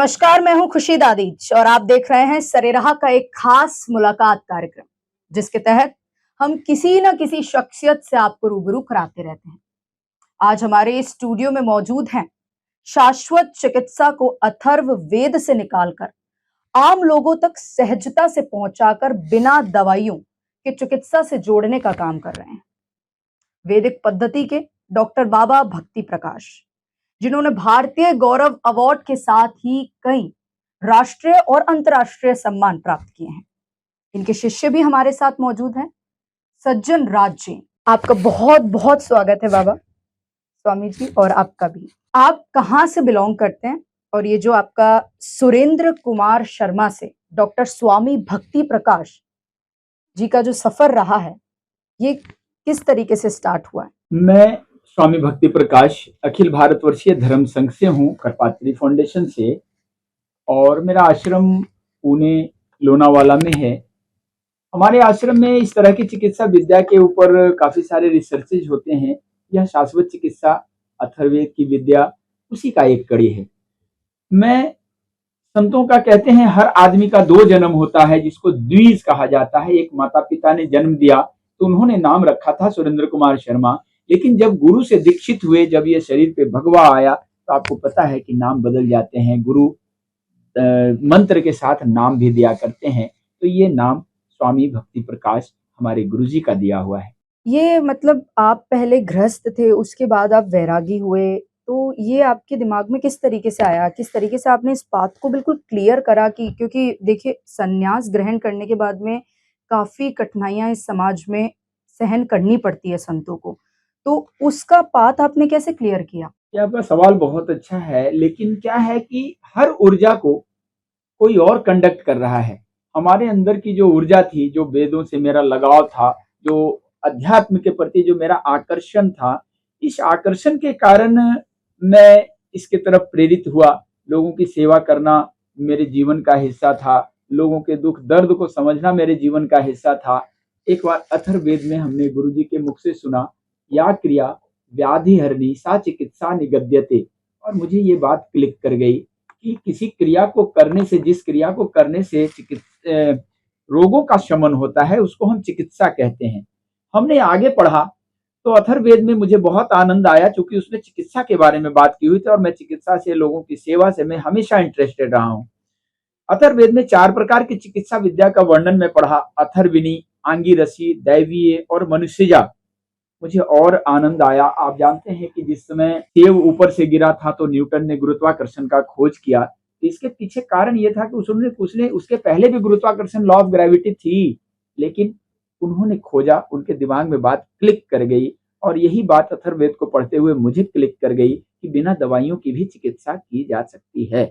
नमस्कार, मैं हूं खुशी दादीज और आप देख रहे हैं सरेराह का एक खास मुलाकात कार्यक्रम, जिसके तहत हम किसी न किसी शख्सियत से आपको रूबरू कराते रहते हैं। आज हमारे इस स्टूडियो में मौजूद हैं शाश्वत चिकित्सा को अथर्व वेद से निकालकर आम लोगों तक सहजता से पहुंचाकर बिना दवाइयों के चिकित्सा से जोड़ने का काम कर रहे हैं। वैदिक पद्धति के डॉक्टर बाबा भक्ति प्रकाश, जिन्होंने भारतीय गौरव अवार्ड के साथ ही कई राष्ट्रीय और अंतर्राष्ट्रीय सम्मान प्राप्त किए हैं। इनके शिष्य भी हमारे साथ मौजूद हैं, सज्जन राज जी। आपका बहुत बहुत स्वागत है बाबा, स्वामी जी, और आपका भी। आप कहाँ से बिलोंग करते हैं और ये जो आपका सुरेंद्र कुमार शर्मा से डॉक्टर स्वामी भक्ति प्रकाश जी का जो सफर रहा है, ये किस तरीके से स्टार्ट हुआ है? मैं स्वामी भक्ति प्रकाश अखिल भारतवर्षीय धर्म संघ से हूँ, करपात्री फाउंडेशन से, और मेरा आश्रम पुणे लोनावाला में है। हमारे आश्रम में इस तरह की चिकित्सा विद्या के ऊपर काफी सारे रिसर्चेज होते हैं। यह शाश्वत चिकित्सा अथर्ववेद की विद्या उसी का एक कड़ी है। मैं संतों का कहते हैं हर आदमी का दो जन्म होता है, जिसको द्विज कहा जाता है। एक माता पिता ने जन्म दिया तो उन्होंने नाम रखा था सुरेंद्र कुमार शर्मा, लेकिन जब गुरु से दीक्षित हुए, जब ये शरीर पे भगवा आया, तो आपको पता है कि नाम बदल जाते हैं। गुरु मंत्र के साथ नाम भी दिया करते हैं, तो ये नाम स्वामी भक्ति प्रकाश हमारे गुरु जी का दिया हुआ है। ये मतलब आप पहले गृहस्थ थे, उसके बाद आप वैरागी हुए, तो ये आपके दिमाग में किस तरीके से आया? किस तरीके से आपने इस बात को बिल्कुल क्लियर करा कि क्योंकि देखिए संन्यास ग्रहण करने के बाद में काफ़ी कठिनाइयाँ इस समाज में सहन करनी पड़ती है संतों को, तो उसका पाथ आपने कैसे क्लियर किया? ये आपका सवाल बहुत अच्छा है, लेकिन क्या है कि हर ऊर्जा को कोई और कंडक्ट कर रहा है। हमारे अंदर की जो ऊर्जा थी, जो वेदों से मेरा लगाव था, जो अध्यात्म के प्रति जो मेरा आकर्षण था, इस आकर्षण के कारण मैं इसके तरफ प्रेरित हुआ। लोगों की सेवा करना मेरे जीवन का हिस्सा था, लोगों के दुख दर्द को समझना मेरे जीवन का हिस्सा था। एक बार अथर्ववेद में हमने गुरुजी के मुख से सुना, या क्रिया व्याधि हरणी सा चिकित्सा निगद्यते, और मुझे ये बात क्लिक कर गई कि किसी क्रिया को करने से, जिस क्रिया को करने से रोगों का शमन होता है, उसको हम चिकित्सा कहते हैं। हमने आगे पढ़ा तो अथर्ववेद में मुझे बहुत आनंद आया, क्योंकि उसमें चिकित्सा के बारे में बात की हुई थी, और मैं चिकित्सा से, लोगों की सेवा से मैं हमेशा इंटरेस्टेड रहा हूँ। अथर्ववेद में 4 प्रकार की चिकित्सा विद्या का वर्णन में पढ़ा, अथर्विनी, आंगिरसी, दैवीय और मनुष्यजा। मुझे और आनंद आया। आप जानते हैं कि जिस समय सेब ऊपर से गिरा था तो न्यूटन ने गुरुत्वाकर्षण का खोज किया। इसके पीछे कारण यह था कि उसने उसके पहले भी गुरुत्वाकर्षण, लॉ ऑफ ग्रेविटी थी, लेकिन उन्होंने खोजा, उनके दिमाग में बात क्लिक कर गई, और यही बात अथर्ववेद को पढ़ते हुए मुझे क्लिक कर गई कि बिना दवाइयों की भी चिकित्सा की जा सकती है।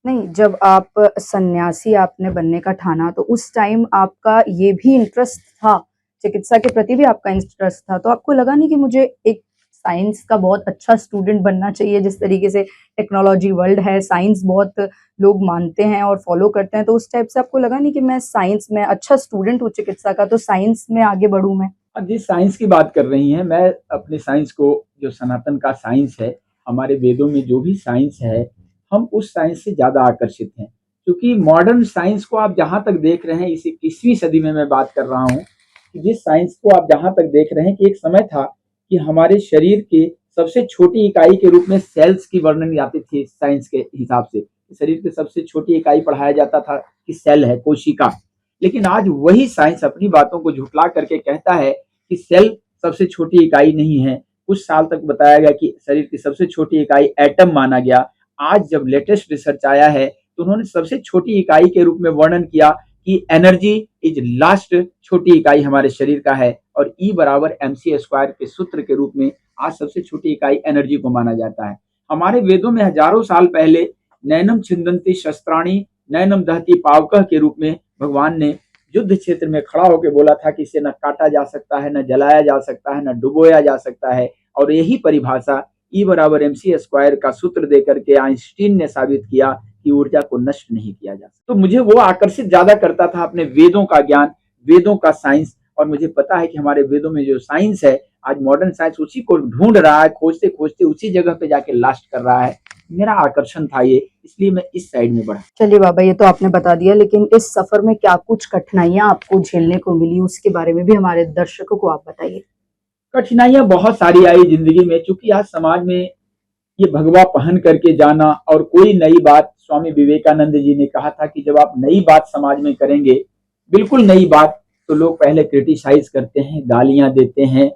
नहीं, जब आप सन्यासी आपने बनने का ठाना, तो उस टाइम आपका ये भी इंटरेस्ट था, चिकित्सा के प्रति भी आपका इंटरेस्ट था, तो आपको लगा नहीं कि मुझे एक साइंस का बहुत अच्छा स्टूडेंट बनना चाहिए? जिस तरीके से टेक्नोलॉजी वर्ल्ड है, साइंस बहुत लोग मानते हैं और फॉलो करते हैं, तो उस टाइप से आपको लगा नहीं कि मैं साइंस में अच्छा स्टूडेंट हूँ चिकित्सा का, तो साइंस में आगे बढ़ूँ मैं? अब जिस साइंस की बात कर रही हैं, मैं अपने साइंस को, जो सनातन का साइंस है, हमारे वेदों में जो भी साइंस है, हम उस साइंस से ज्यादा आकर्षित हैं। क्योंकि मॉडर्न साइंस को आप जहां तक देख रहे हैं, इसी 21वीं सदी में मैं बात कर रहा हूँ, कि जिस साइंस को आप जहां तक देख रहे हैं, कि एक समय था कि हमारे शरीर के सबसे छोटी इकाई के रूप में सेल्स की वर्णन आती थी। साइंस के हिसाब से शरीर की सबसे छोटी इकाई पढ़ाया जाता था कि सेल है, कोशिका। लेकिन आज वही साइंस अपनी बातों को झुठला करके कहता है कि सेल सबसे छोटी इकाई नहीं है। कुछ साल तक बताया गया कि शरीर की सबसे छोटी इकाई एटम माना गया। आज जब लेटेस्ट रिसर्च आया है, तो उन्होंने सबसे छोटी इकाई के रूप में वर्णन किया कि एनर्जी इज लास्ट छोटी इकाई हमारे शरीर का है, और E बराबर mc² के सूत्र के रूप में आज सबसे छोटी इकाई एनर्जी को माना जाता है। हमारे वेदों में हजारों साल पहले नैनम छिंदंती शस्त्राणी नैनम दहती पावकः के रूप में भगवान ने युद्ध क्षेत्र में खड़ा होकर बोला था कि इसे न काटा जा सकता है, न जलाया जा सकता है, न डुबोया जा सकता है। और यही परिभाषा E बराबर mc² का सूत्र देकर के आइंस्टीन ने साबित किया कि ऊर्जा को नष्ट नहीं किया जा सकता। तो मुझे वो आकर्षित ज्यादा करता था, अपने वेदों का ज्ञान, वेदों का साइंस। और मुझे पता है कि हमारे वेदों में जो साइंस है, आज मॉडर्न साइंस उसी को ढूंढ रहा है, खोजते खोजते उसी जगह पे जाके लास्ट कर रहा है। मेरा आकर्षण था ये, इसलिए मैं इस साइड में बढ़ा। चलिए बाबा, ये तो आपने बता दिया, लेकिन इस सफर में क्या कुछ कठिनाइयां आपको झेलने को मिली, उसके बारे में भी हमारे दर्शकों को आप बताइए। कठिनाइयां बहुत सारी आई जिंदगी में, क्योंकि आज समाज में ये भगवा पहन करके जाना और कोई नई बात, स्वामी विवेकानंद जी ने कहा था कि जब आप नई बात समाज में करेंगे, बिल्कुल नई बात, तो लोग पहले क्रिटिसाइज करते हैं, गालियां देते हैं,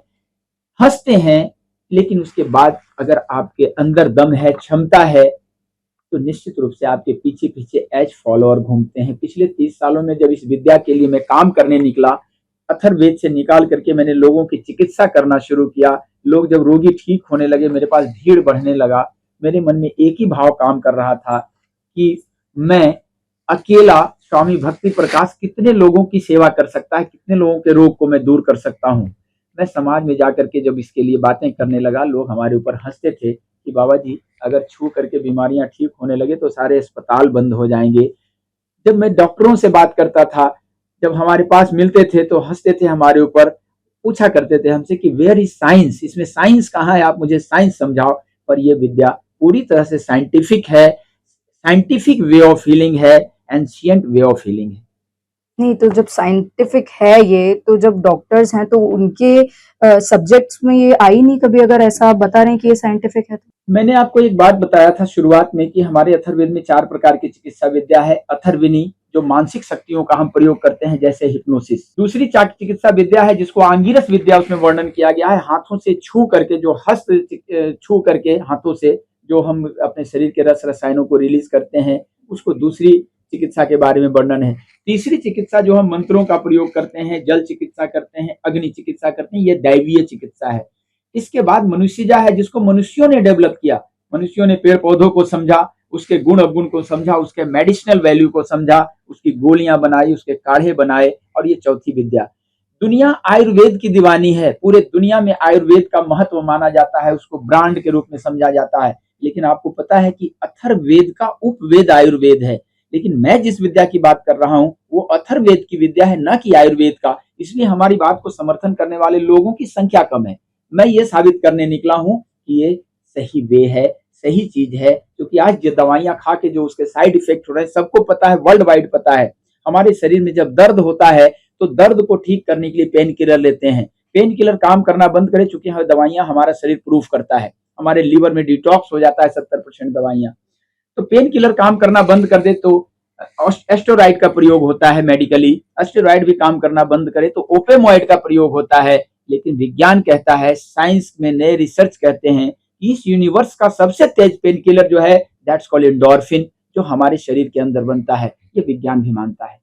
हंसते हैं, लेकिन उसके बाद अगर आपके अंदर दम है, क्षमता है, तो निश्चित रूप से आपके पीछे पीछे एज फॉलोअर घूमते हैं। पिछले 30 सालों में जब इस विद्या के लिए मैं काम करने निकला, अथर्ववेद से निकाल करके मैंने लोगों की चिकित्सा करना शुरू किया। लोग जब रोगी ठीक होने लगे, मेरे पास भीड़ बढ़ने लगा। मेरे मन में एक ही भाव काम कर रहा था कि मैं अकेला स्वामी भक्ति प्रकाश कितने लोगों की सेवा कर सकता है, कितने लोगों के रोग को मैं दूर कर सकता हूँ। मैं समाज में जाकर के जब इसके लिए बातें करने लगा, लोग हमारे ऊपर हंसते थे कि बाबा जी अगर छू करके बीमारियां ठीक होने लगे तो सारे अस्पताल बंद हो जाएंगे। जब मैं डॉक्टरों से बात करता था, जब हमारे पास मिलते थे तो हंसते थे हमारे ऊपर, पूछा करते थे हमसे कि वेयर इज साइंस, इसमें साइंस कहाँ है, आप मुझे साइंस समझाओ। पर यह विद्या पूरी तरह से साइंटिफिक है, साइंटिफिक वे ऑफ हीलिंग है, एंशियंट वे ऑफ हीलिंग है। नहीं, तो जब साइंटिफिक है ये, तो जब डॉक्टर्स हैं तो उनके सब्जेक्ट्स में ये आई नहीं कभी, अगर ऐसा आप बता रहे हैं कि ये साइंटिफिक है तो? मैंने आपको एक बात बताया था शुरुआत में कि हमारे अथर्ववेद में 4 प्रकार की चिकित्सा विद्या है। अथर्वणी, जो मानसिक शक्तियों का हम प्रयोग करते हैं, जैसे हिप्नोसिस। दूसरी चिकित्सा विद्या है जिसको आंगिरस विद्या, उसमें वर्णन किया गया है, हाथों से छू करके, जो हस्त छू करके हाथों से जो हम अपने शरीर के रस रसायनों को रिलीज करते हैं, उसको दूसरी चिकित्सा के बारे में वर्णन है। तीसरी चिकित्सा जो हम मंत्रों का प्रयोग करते हैं, जल चिकित्सा करते हैं, अग्नि चिकित्सा करते हैं, ये दैवीय चिकित्सा है। इसके बाद मनुष्यजा है, जिसको मनुष्यों ने डेवलप किया। मनुष्यों ने पेड़ पौधों को समझा, उसके गुण अवगुण को समझा, उसके मेडिसिनल वैल्यू को समझा, उसकी गोलियां बनाई, उसके काढ़े बनाए। और ये चौथी विद्या, दुनिया आयुर्वेद की दीवानी है। पूरे दुनिया में आयुर्वेद का महत्व माना जाता है, उसको ब्रांड के रूप में समझा जाता है। लेकिन आपको पता है कि अथर्ववेद का उपवेद आयुर्वेद है। लेकिन मैं जिस विद्या की बात कर रहा हूं वो अथर्ववेद की विद्या है, न कि आयुर्वेद का। इसलिए हमारी बात को समर्थन करने वाले लोगों की संख्या कम है। मैं ये साबित करने निकला हूं कि ये सही वे है, सही चीज है। क्योंकि आज जो दवाइयां खा के जो उसके साइड इफेक्ट हो रहे हैं, सबको पता है, वर्ल्ड वाइड पता है। हमारे शरीर में जब दर्द होता है तो दर्द को ठीक करने के लिए पेन किलर लेते हैं। पेन किलर काम करना बंद करे, चूंकि दवाइयां हमारा शरीर प्रूफ करता है, हमारे लीवर में डिटॉक्स हो जाता है 70% दवाइयां। तो पेन किलर काम करना बंद कर दे तो एस्टेरॉइड का प्रयोग होता है मेडिकली। एस्टेरॉइड भी काम करना बंद करे तो ओपेमॉइड का प्रयोग होता है। लेकिन विज्ञान कहता है, साइंस में नए रिसर्च कहते हैं, इस यूनिवर्स का सबसे तेज पेन किलर जो है, दैट्स कॉल्ड एंडोर्फिन, जो हमारे शरीर के अंदर बनता है। ये विज्ञान भी मानता है।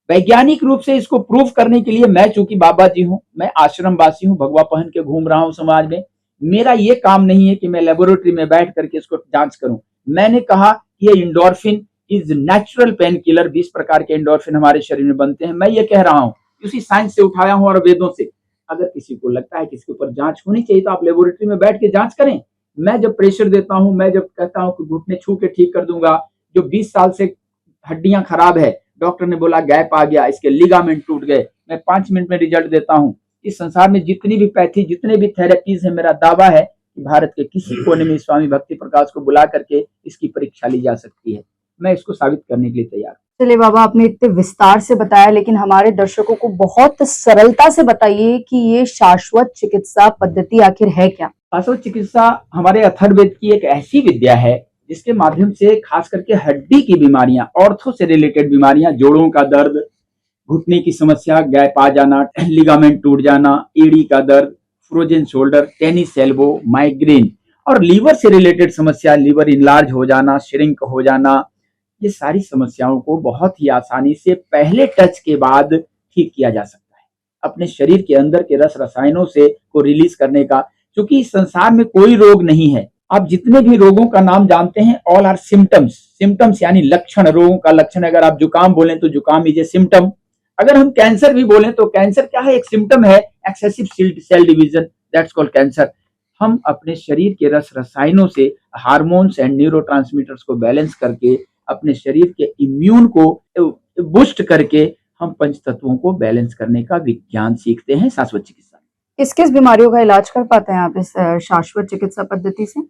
वैज्ञानिक रूप से इसको प्रूव करने के लिए मैं चूंकि बाबा जी हूं, मैं आश्रम वासी हूं, भगवा पहन के घूम रहा हूं समाज में, मेरा ये काम नहीं है कि मैं लेबोरेटरी में बैठ करके इसको जांच करूं। मैंने कहा ये endorphin is natural pain killer, 20 प्रकार के एंडोर्फिन हमारे शरीर में बनते हैं। मैं ये कह रहा हूं, उसी साइंस से उठाया हूं और वेदों से। अगर किसी को लगता है कि इसके ऊपर जांच होनी चाहिए तो आप लेबोरेटरी में बैठ के जांच करें। मैं जब प्रेशर देता हूं, मैं जब कहता हूं कि घुटने छू के ठीक कर दूंगा, जो 20 साल से हड्डियां खराब है, डॉक्टर ने बोला गैप आ गया, इसके लिगामेंट टूट गए, मैं 5 मिनट में रिजल्ट देता हूं। इस संसार में जितनी भी पैथी, जितने भी थेरेपीज है, मेरा दावा है कि भारत के किसी कोने में स्वामी भक्ति प्रकाश को बुला करके इसकी परीक्षा ली जा सकती है। मैं इसको साबित करने के लिए तैयार। चलिए बाबा, आपने इतने विस्तार से बताया, लेकिन हमारे दर्शकों को बहुत सरलता से बताइए कि ये शाश्वत चिकित्सा पद्धति आखिर है क्या? शाश्वत चिकित्सा हमारे अथर्ववेद की एक ऐसी विद्या है जिसके माध्यम से खास करके हड्डी की बीमारियां, ऑर्थो से रिलेटेड बीमारियां, जोड़ों का दर्द, घुटने की समस्या, गैप आ जाना, लिगामेंट टूट जाना, एड़ी का दर्द, frozen shoulder, tennis elbow, migraine और लीवर से रिलेटेड समस्या, लीवर इनलार्ज हो जाना, श्रिंक हो जाना, ये सारी समस्याओं को बहुत ही आसानी से पहले टच के बाद ठीक किया जा सकता है। अपने शरीर के अंदर के रस रसायनों से को रिलीज करने का, क्योंकि इस संसार में कोई रोग नहीं है। आप जितने भी रोगों का नाम जानते हैं, ऑल आर सिम्टम्स। सिम्टम्स यानी लक्षण, रोगों का लक्षण। अगर आप जुकाम बोलें तो जुकाम इज ए सिम्टम। अगर हम कैंसर भी बोलें तो कैंसर क्या है, एक सिम्टम है, excessive cell division, that's called cancer. हम अपने शरीर के रस रसायनों से हार्मोन्स एंड न्यूरोट्रांसमीटर्स को बैलेंस करके, अपने शरीर के इम्यून को बूस्ट करके, हम पंच तत्वों को बैलेंस करने का विज्ञान सीखते हैं शाश्वत चिकित्सा। किस किस बीमारियों का इलाज कर पाते हैं आप इस शाश्वत चिकित्सा पद्धति से?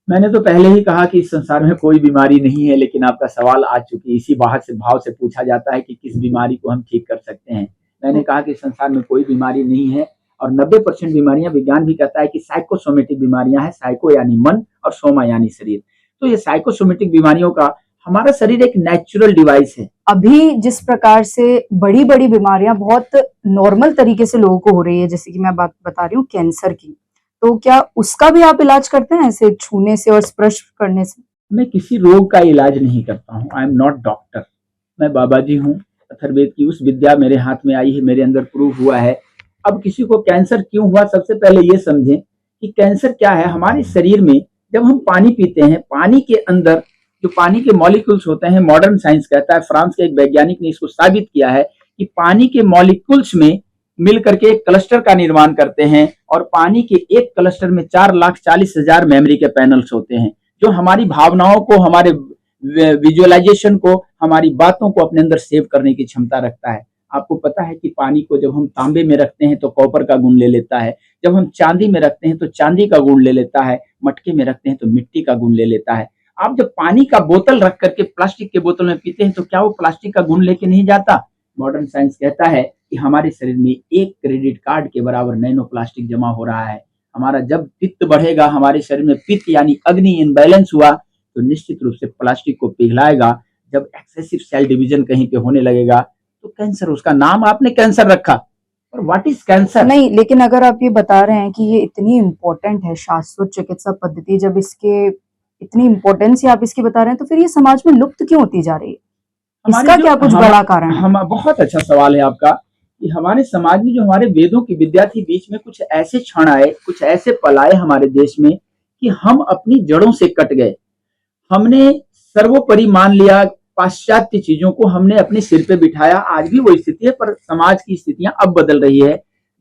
मैंने तो पहले ही कहा कि इस संसार में कोई बीमारी नहीं है, लेकिन आपका सवाल आज चूंकि इसी बाहर से भाव से पूछा जाता है कि किस बीमारी को हम ठीक कर सकते हैं। मैंने कहा कि इस संसार में कोई बीमारी नहीं है और 90% बीमारियां विज्ञान भी कहता है कि साइकोसोमेटिक बीमारियां हैं। साइको यानी मन और सोमा यानी शरीर। तो ये साइकोसोमेटिक बीमारियों का हमारा शरीर एक नेचुरल डिवाइस है। अभी जिस प्रकार से बड़ी बड़ी बीमारियां बहुत नॉर्मल तरीके से लोगों को हो रही है, जैसे कि मैं बात बता रही हूँ कैंसर की, तो क्या उसका भी आप इलाज करते हैं ऐसे छूने से और स्पर्श करने से? मैं किसी रोग का इलाज नहीं करता हूँ। I am not doctor. मैं बाबा जी हूँ। अथर्ववेद की उस विद्या मेरे हाथ में आई है, मेरे अंदर प्रूव हुआ है। अब किसी को कैंसर क्यों हुआ, सबसे पहले ये समझें कि कैंसर क्या है। हमारे शरीर में जब हम पानी पीते हैं, पानी के अंदर जो पानी के मॉलिक्यूल्स होते हैं, मॉडर्न साइंस कहता है, फ्रांस के एक वैज्ञानिक ने इसको साबित किया है कि पानी के मॉलिक्यूल्स में मिल करके एक क्लस्टर का निर्माण करते हैं और पानी के एक क्लस्टर में 4,40,000 मेमोरी के पैनल्स होते हैं, जो हमारी भावनाओं को, हमारे विजुअलाइजेशन को, हमारी बातों को अपने अंदर सेव करने की क्षमता रखता है। आपको पता है कि पानी को जब हम तांबे में रखते हैं तो कॉपर का गुण ले लेता है, जब हम चांदी में रखते हैं तो चांदी का गुण ले लेता है, मटके में रखते हैं तो मिट्टी का गुण ले लेता है। आप जब पानी का बोतल रख करके प्लास्टिक के बोतल में पीते हैं तो क्या वो प्लास्टिक का गुण लेके नहीं जाता? मॉडर्न साइंस कहता है कि हमारे शरीर में 1 क्रेडिट कार्ड के बराबर नैनो प्लास्टिक जमा हो रहा है। हमारा जब पित्त बढ़ेगा, हमारे शरीर में पित्त यानी अग्नि इनबैलेंस हुआ तो निश्चित रूप से प्लास्टिक को पिघलाएगा। जब एक्सेसिव सेल डिवीजन कहीं पे होने लगेगा तो कैंसर, उसका नाम आपने कैंसर रखा। और व्हाट इज कैंसर? नहीं, लेकिन अगर आप ये बता रहे हैं कि ये इतनी इम्पोर्टेंट है शाश्वत चिकित्सा पद्धति, जब इसके इतनी इम्पोर्टेंस ही आप इसकी बता रहे हैं, तो फिर ये समाज में लुप्त क्यों होती जा रही है? इसका क्या कुछ बड़ा कारण है? बहुत अच्छा सवाल है आपका कि हमारे समाज में जो हमारे वेदों की विद्या थी, बीच में कुछ ऐसे क्षण आए, कुछ ऐसे पल आए हमारे देश में कि हम अपनी जड़ों से कट गए। हमने सर्वोपरि मान लिया, पाश्चात्य चीजों को हमने अपने सिर पे बिठाया। आज भी वो स्थिति है, पर समाज की स्थितियां अब बदल रही है।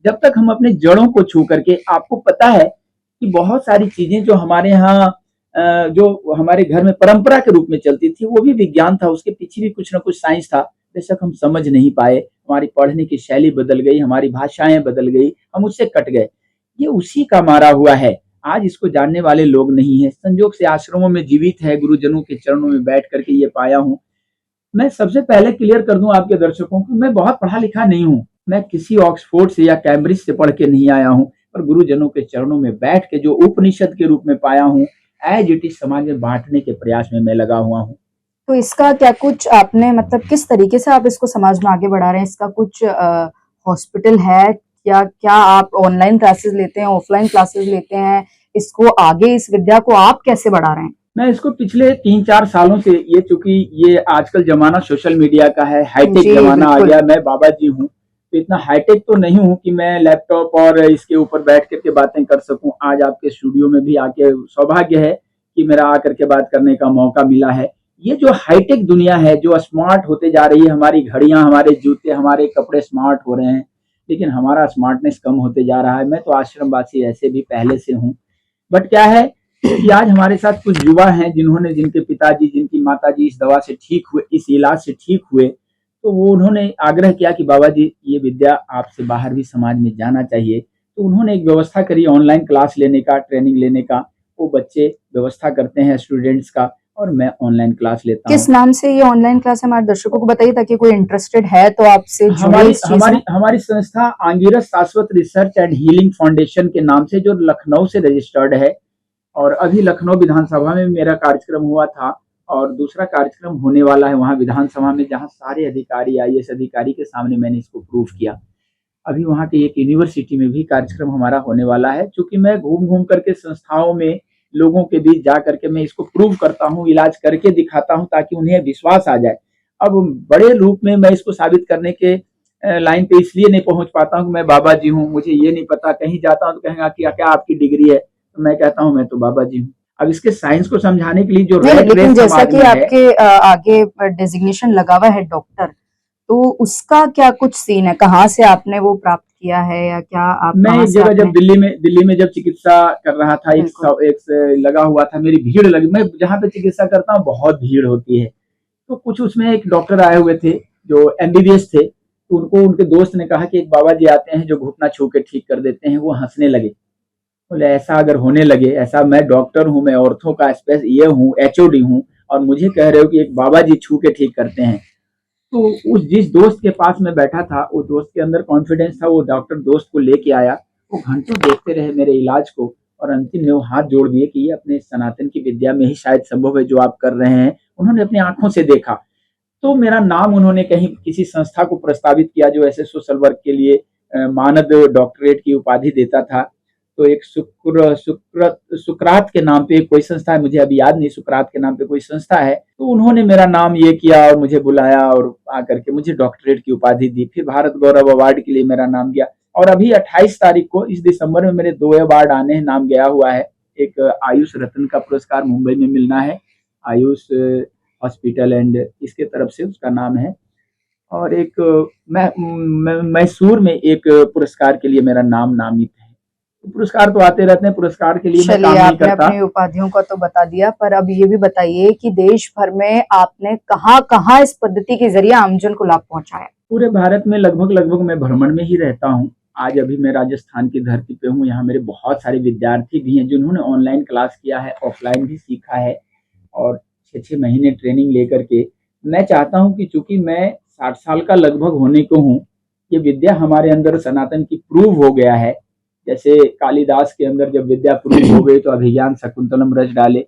जब तक हम अपने जड़ों को छू करके, आपको पता है कि बहुत सारी चीजें जो हमारे यहाँ जो हमारे घर में परंपरा के रूप में चलती थी, वो भी विज्ञान था, उसके पीछे भी कुछ ना कुछ साइंस था। बेशक हम समझ नहीं पाए, हमारी पढ़ने की शैली बदल गई, हमारी भाषाएं बदल गई, हम उससे कट गए। ये उसी का मारा हुआ है। आज इसको जानने वाले लोग नहीं है। संजोग से आश्रमों में जीवित है, गुरुजनों के चरणों में बैठ करके ये पाया हूँ। मैं सबसे पहले क्लियर कर दूं आपके दर्शकों को, मैं बहुत पढ़ा लिखा नहीं हूँ। मैं किसी ऑक्सफोर्ड से या कैम्ब्रिज से पढ़ के नहीं आया हूँ, पर गुरुजनों के चरणों में बैठ के जो उपनिषद के रूप में पाया हूँ, एज इट इज समाज में बांटने के प्रयास में मैं लगा हुआ हूँ। तो इसका क्या कुछ आपने, मतलब किस तरीके से आप इसको समाज में आगे बढ़ा रहे हैं? इसका कुछ हॉस्पिटल है या क्या आप ऑनलाइन क्लासेस लेते हैं, ऑफलाइन क्लासेस लेते हैं? इसको आगे, इस विद्या को आप कैसे बढ़ा रहे हैं? मैं इसको पिछले 3-4 सालों से, ये चूंकि ये आजकल जमाना सोशल मीडिया का है, हाईटेक जमाना आ गया। मैं बाबा जी हूँ तो इतना हाईटेक तो नहीं हूँ कि मैं लैपटॉप और इसके ऊपर बैठ करके बातें कर सकूं। आज आपके स्टूडियो में भी आके सौभाग्य है कि मेरा आकर के बात करने का मौका मिला है। ये जो हाईटेक दुनिया है, जो स्मार्ट होते जा रही है, हमारी घड़ियां, हमारे जूते, हमारे कपड़े स्मार्ट हो रहे हैं, लेकिन हमारा स्मार्टनेस कम होते जा रहा है। मैं तो आश्रमवासी ऐसे भी पहले से हूँ, बट क्या है कि आज हमारे साथ कुछ युवा हैं जिन्होंने, जिनके पिताजी, जिनकी माताजी इस दवा से ठीक हुए, इस इलाज से ठीक हुए, तो वो उन्होंने आग्रह किया कि बाबा जी ये विद्या आपसे बाहर भी समाज में जाना चाहिए। तो उन्होंने एक व्यवस्था करी ऑनलाइन क्लास लेने का, ट्रेनिंग लेने का। वो बच्चे व्यवस्था करते हैं स्टूडेंट्स का और मैं ऑनलाइन क्लास लेता हूँ। किस नाम से ये ऑनलाइन क्लास हमारे दर्शकों को बताइए, ताकि कोई इंटरेस्टेड है तो आपसे हमारी संस्था आंगिरस शाश्वत रिसर्च एंड हीलिंग फाउंडेशन के नाम से, जो लखनऊ से रजिस्टर्ड है। और अभी लखनऊ विधानसभा में मेरा कार्यक्रम हुआ था और दूसरा कार्यक्रम होने वाला है वहाँ विधानसभा में, जहाँ सारे अधिकारी, IAS अधिकारी के सामने मैंने इसको प्रूव किया। अभी वहाँ की एक यूनिवर्सिटी में भी कार्यक्रम हमारा होने वाला है। क्योंकि मैं घूम घूम करके संस्थाओं में, लोगों के बीच जा करके मैं इसको प्रूव करता हूँ, इलाज करके दिखाता हूँ, ताकि उन्हें विश्वास आ जाए। अब बड़े रूप में मैं इसको साबित करने के लाइन पे इसलिए नहीं पहुंच पाता हूँ कि मैं बाबा जी हूँ, मुझे ये नहीं पता। कहीं जाता हूँ तो कहेंगे कि क्या आपकी डिग्री है, तो मैं कहता हूँ मैं तो बाबा जी हूँ। अब इसके साइंस को समझाने के लिए जो लेकिन जैसा कि आपके आगे डेजिग्नेशन लगा हुआ है डॉक्टर, तो उसका क्या कुछ सीन है? कहाँ से आपने वो प्राप्त किया है, या क्या आप? मैं एक जगह जब दिल्ली में जब चिकित्सा कर रहा था, एक लगा हुआ था, मेरी भीड़ लगी। मैं जहाँ पे चिकित्सा करता हूँ बहुत भीड़ होती है, तो कुछ उसमें एक डॉक्टर आए हुए थे जो MBBS थे। तो उनको उनके दोस्त ने कहा कि एक बाबा जी आते हैं जो घुटना छू के ठीक कर देते हैं। वो हंसने लगे। बोले ऐसा अगर होने लगे, ऐसा मैं डॉक्टर हूँ, मैं ऑर्थो का स्पेस ये हूँ, एचओडी हूँ, और मुझे कह रहे हो कि एक बाबा जी छू के ठीक करते हैं। तो उस जिस दोस्त के पास मैं बैठा था, वो दोस्त के अंदर कॉन्फिडेंस था, वो डॉक्टर दोस्त को लेके आया। वो घंटों देखते रहे मेरे इलाज को, और अंतिम में वो हाथ जोड़ दिए कि ये अपने सनातन की विद्या में ही शायद संभव है जो आप कर रहे हैं। उन्होंने अपनी आंखों से देखा। तो मेरा नाम उन्होंने कहीं किसी संस्था को प्रस्तावित किया जो ऐसे सोशल वर्क के लिए मानद डॉक्टरेट की उपाधि देता था। तो एक सुकरात के नाम पे कोई संस्था है, मुझे अभी याद नहीं, सुकरात के नाम पे कोई संस्था है। तो उन्होंने मेरा नाम ये किया और मुझे बुलाया और आकर के मुझे डॉक्टरेट की उपाधि दी। फिर भारत गौरव अवार्ड के लिए मेरा नाम गया, और अभी 28 तारीख को इस दिसंबर में मेरे 2 अवार्ड आने हैं, नाम गया हुआ है। एक आयुष रत्न का पुरस्कार मुंबई में मिलना है, आयुष हॉस्पिटल एंड इसके तरफ से उसका नाम है, और एक मैसूर में एक पुरस्कार के लिए मेरा नाम नामित है। तो पुरस्कार तो आते रहते हैं, पुरस्कार के लिए मैं काम चलिए, नहीं आपने करता। अपनी उपाधियों का तो बता दिया, पर अब ये भी बताइए कि देश भर में आपने कहाँ कहाँ इस पद्धति के जरिए आमजन को लाभ पहुंचाया? पूरे भारत में लगभग मैं भ्रमण में ही रहता हूँ। आज अभी मैं राजस्थान की धरती पे हूँ, यहाँ मेरे बहुत सारे विद्यार्थी भी हैं जिन्होंने ऑनलाइन क्लास किया है, ऑफलाइन भी सीखा है, और 6-6 महीने ट्रेनिंग लेकर के मैं चाहता हूँ कि चूंकि मैं 60 साल का लगभग होने को हूँ, ये विद्या हमारे अंदर सनातन की प्रूव हो गया है। जैसे कालिदास के अंदर जब विद्या प्रूव हो गई तो अभिज्ञान शकुंतलम रच डाले।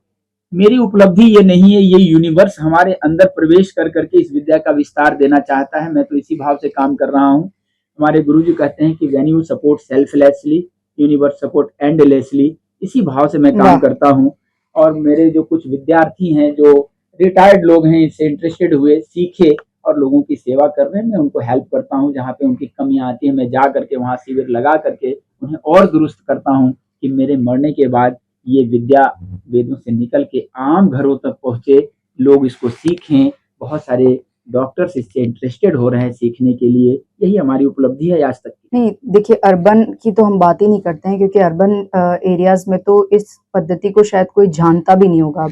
मेरी उपलब्धि ये नहीं है, ये यूनिवर्स हमारे अंदर प्रवेश कर करके इस विद्या का विस्तार देना चाहता है। मैं तो इसी भाव से काम कर रहा हूँ। हमारे गुरुजी कहते हैं कि when you support selflessly, universe support endlessly. इसी भाव से मैं काम वाह, करता हूँ। और मेरे जो कुछ विद्यार्थी हैं, जो रिटायर्ड लोग हैं, इससे इंटरेस्टेड हुए, सीखे और लोगों की सेवा कर रहे हैं, मैं उनको हेल्प करता हूँ। जहाँ पे उनकी कमियां आती है, मैं जा करके वहाँ शिविर लगा करके उन्हें और दुरुस्त करता हूँ कि मेरे मरने के बाद ये विद्या वेदों से निकल के आम घरों तक पहुंचे, लोग इसको सीखें। बहुत सारे डॉक्टर्स इससे इंटरेस्टेड हो रहे हैं सीखने के लिए। यही हमारी उपलब्धि है आज तक की। नहीं देखिए, अर्बन की तो हम बात ही नहीं करते हैं, क्योंकि अर्बन एरियाज में तो इस पद्धति को शायद कोई जानता भी नहीं होगा।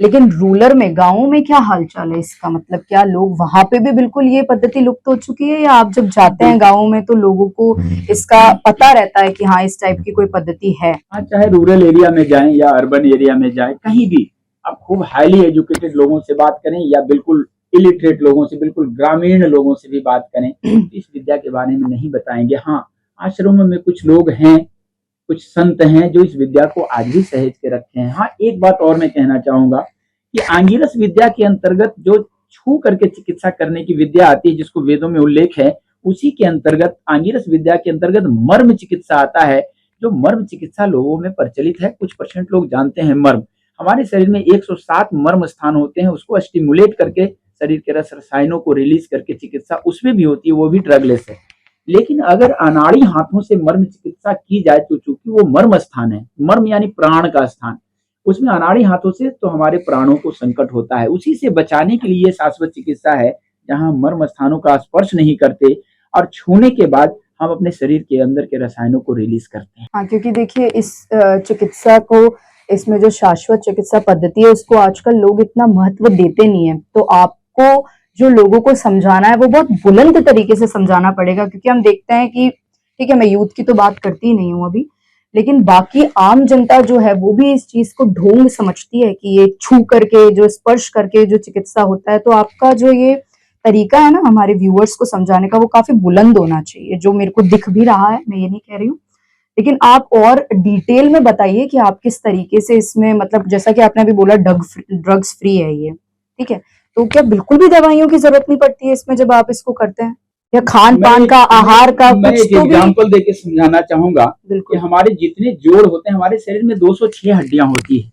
लेकिन रूरल में, गाँवों में क्या हालचाल है इसका? मतलब क्या लोग वहां पे भी बिल्कुल ये पद्धति लुप्त हो चुकी है, या आप जब जाते हैं गाँवों में तो लोगों को इसका पता रहता है कि हाँ, इस टाइप की कोई पद्धति है? हाँ, चाहे रूरल एरिया में जाएं या अर्बन एरिया में जाएं, कहीं भी आप खूब हाईली एजुकेटेड लोगों से बात करें या बिल्कुल इलिटरेट लोगों से, बिल्कुल ग्रामीण लोगों से भी बात करें, इस विद्या के बारे में नहीं बताएंगे। हाँ, आश्रमों में कुछ लोग हैं, कुछ संत हैं जो इस विद्या को आज भी सहेज के रखे हैं। हाँ, एक बात और मैं कहना चाहूंगा कि आंगिरस विद्या के अंतर्गत जो छू करके चिकित्सा करने की विद्या आती है, जिसको वेदों में उल्लेख है, उसी के अंतर्गत आंगिरस विद्या के अंतर्गत मर्म चिकित्सा आता है। जो मर्म चिकित्सा लोगों में प्रचलित है, कुछ परसेंट लोग जानते हैं मर्म। हमारे शरीर में 107 मर्म स्थान होते हैं, उसको स्टिमुलेट करके शरीर के रस रसायनों को रिलीज करके चिकित्सा उसमें भी होती है, वो भी ड्रगलेस है। लेकिन अगर अनाड़ी हाथों से मर्म चिकित्सा की जाए तो चूंकि वो मर्म स्थान है, मर्म यानी प्राण का स्थान, उसमें अनाड़ी हाथों से तो हमारे प्राणों को संकट होता है। उसी से बचाने के लिए शाश्वत चिकित्सा है, जहां मर्म स्थानों का स्पर्श नहीं करते और छूने के बाद हम अपने शरीर के अंदर के रसायनों को रिलीज करते हैं। हाँ, क्योंकि देखिए इस चिकित्सा को, इसमें जो शाश्वत चिकित्सा पद्धति है उसको आजकल लोग इतना महत्व देते नहीं है। तो आपको जो लोगों को समझाना है वो बहुत बुलंद तरीके से समझाना पड़ेगा, क्योंकि हम देखते हैं कि ठीक है, मैं यूथ की तो बात करती ही नहीं हूँ अभी, लेकिन बाकी आम जनता जो है वो भी इस चीज को ढोंग समझती है कि ये छू करके, जो स्पर्श करके जो चिकित्सा होता है। तो आपका जो ये तरीका है ना हमारे व्यूअर्स को समझाने का, वो काफी बुलंद होना चाहिए, जो मेरे को दिख भी रहा है, मैं ये नहीं कह रही हूँ। लेकिन आप और डिटेल में बताइए कि आप किस तरीके से इसमें, मतलब जैसा कि आपने अभी बोला ड्रग्स फ्री है ये, ठीक है, तो क्या बिल्कुल भी दवाइयों की जरूरत नहीं पड़ती है इसमें जब आप इसको करते हैं, या खान पान का, आहार का मैं कुछ एक तो भी? एग्जाम्पल देके समझाना चाहूंगा कि बिल्कुल। हमारे जितने जोड़ होते हैं, हमारे शरीर में 206 हड्डियां होती है।